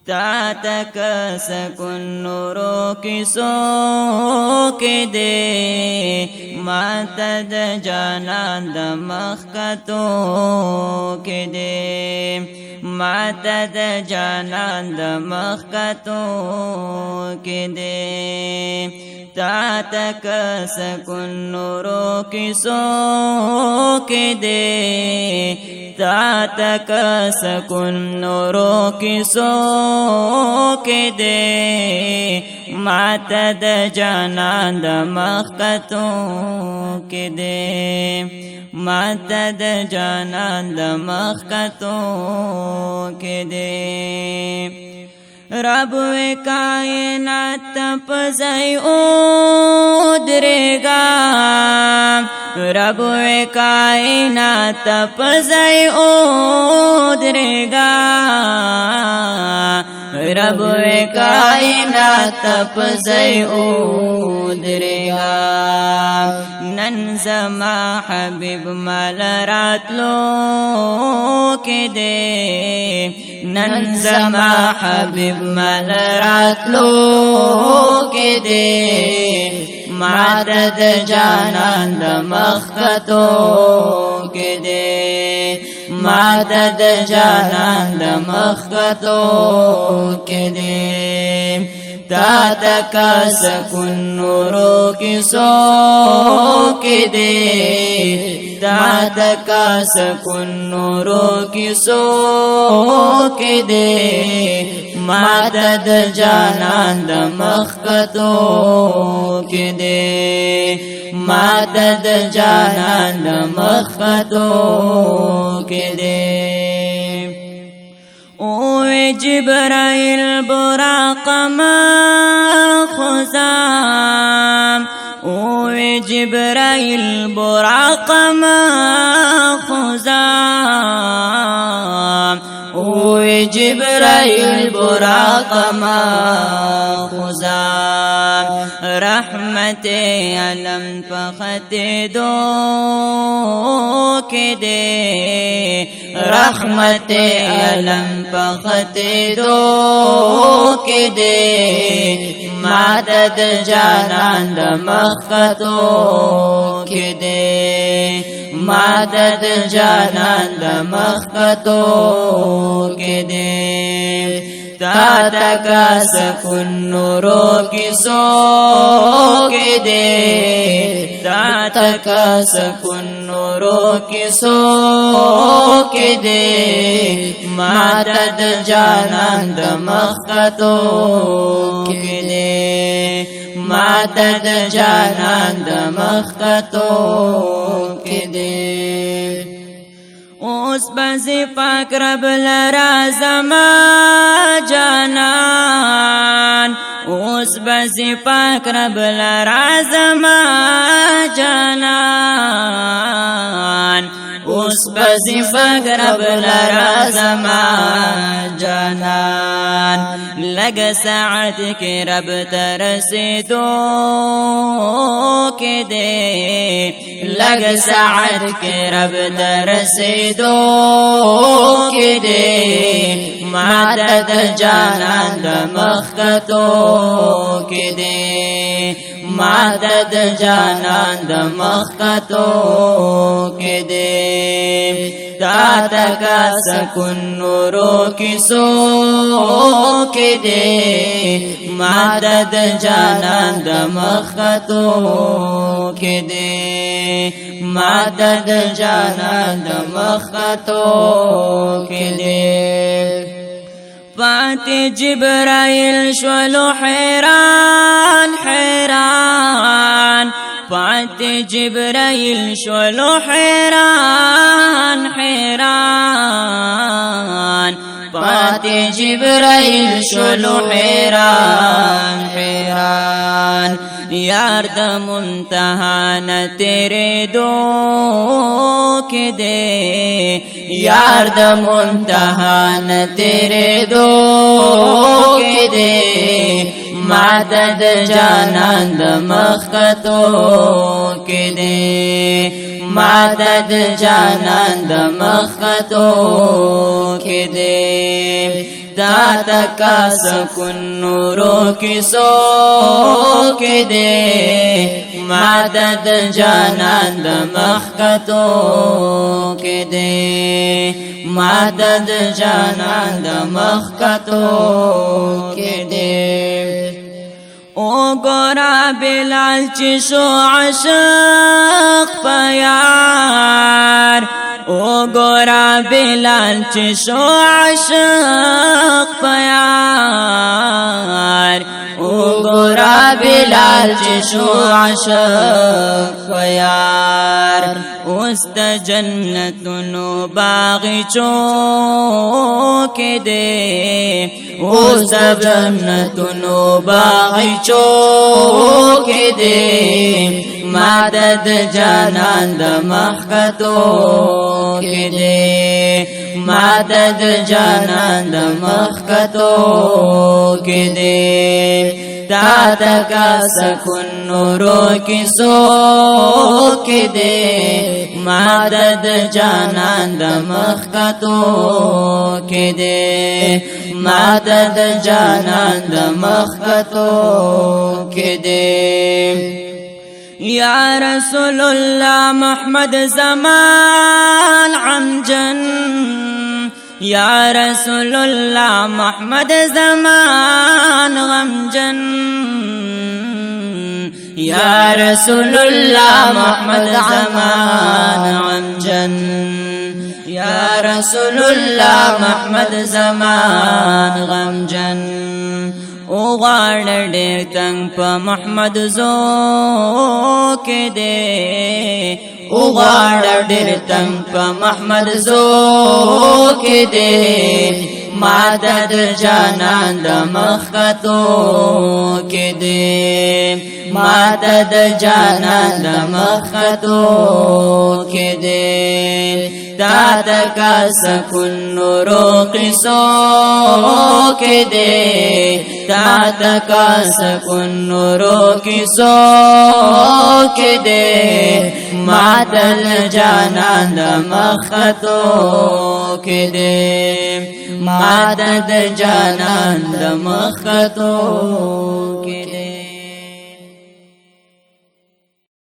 تا تک سکون نورو کسو کې دے ماتا د جانان د مخکتو کې دے ماتا د جانان د مخکتو کې دے تا تک سکون نورو کسو کې دے تا تک سکون نورو کسو کې دے ماتا د جانان د مخکتو کې دے ماتا د جانان د مخکتو کې دے رب کائنات پزای او درگا رب کائنات پزای او درگا رب کائنات پزای او درگا نن زما حبیب مال راتلو کې دے نن زما حبیب مال راتلو کې دے ماتا د جانان د مخکتو کې دے ماتا د جانان د مخکتو کې دے تا تک سکون نورو کسو کې دے تا تک سکون نورو کسو کې دے ماتا د جانان د مخکتو کې دے ماتا د جانان د مخکتو کې دے او جبرائیل براق ما خزام او جبرائیل براق ما خزام او جبرائیل براق ما خزام رحمت علم فخت دو کې دے رحمت علم پخت دو کې دے ماتا د جانان د مخکتو کې دے ماتا د جانان د مخکتو کې دے تا تک سکون نورو کسو کې دے تا تک سکون نورو کسو کې دے ماتا د جانان د مخکتو کې دے ماتا د جانان د مخکتو کې دے اوس بزی پاک رب لرا زما جانان اوس بزی پاک رب لرا زما جانان اوس بزی پاک رب لرا زما جانان لگ ساعت کی رب ترسیدو کې دے لگ ساعت کی رب ترسیدو کې دے ماتا د جانان د مخکتو کې دے ماتا د جانان د مخکتو کې دے تا تک سکون نورو کسو کې دے ماتا د جانان د مخکتو کې دے ماتا د جانان د مخکتو کې دے پات جبرائیل شولو حیران حیران پات جبرائیل شولو حیران حیران پات جبرائیل شولو حیران حیران یار د منتہان تیرے دو کې دے یار د منتہان تیرے دو کې دے ماتا د جانان د مخکتو کې دے ماتا د جانان د مخکتو کې دے تا تکا سکون نورو کسو کے دے مدد جانان د مخکتو کے دے مدد جانان د مخکتو کے دے او گورا بلال چی شو عشق پیار او گورا بلال چی شو عشق پیار او گورا بلال چی شو عشق پیار اوست جنتنو باغچو کے دے اوست جنتنو باغچو کے دے مدد جانان د مخکتو کے دے مدد جانان د مخکتو کے دے تا تکا سکون نورو کسو کے دے مدد جانان د مخکتو کے دے مدد جانان د مخکتو کے دے یا رسول اللہ محمد زمان عمجن یا رسول اللہ محمد زمان غمجن یا رسول اللہ محمد زمان غمجن یا رسول اللہ محمد زمان غمجن او غاڑ ډېر تنگ په محمد زو کې دے او غاڑ ډېر تنگ په محمد زو کې دے مدد جانان د مخکتو کې دے مدد جانان د مخکتو کې دے تا تکا سکون نورو قصو کے دے تا تکا سکون نورو قصو کے دے مدد جانان د مخکتو کے دے مدد جانان د مخکتو کے دے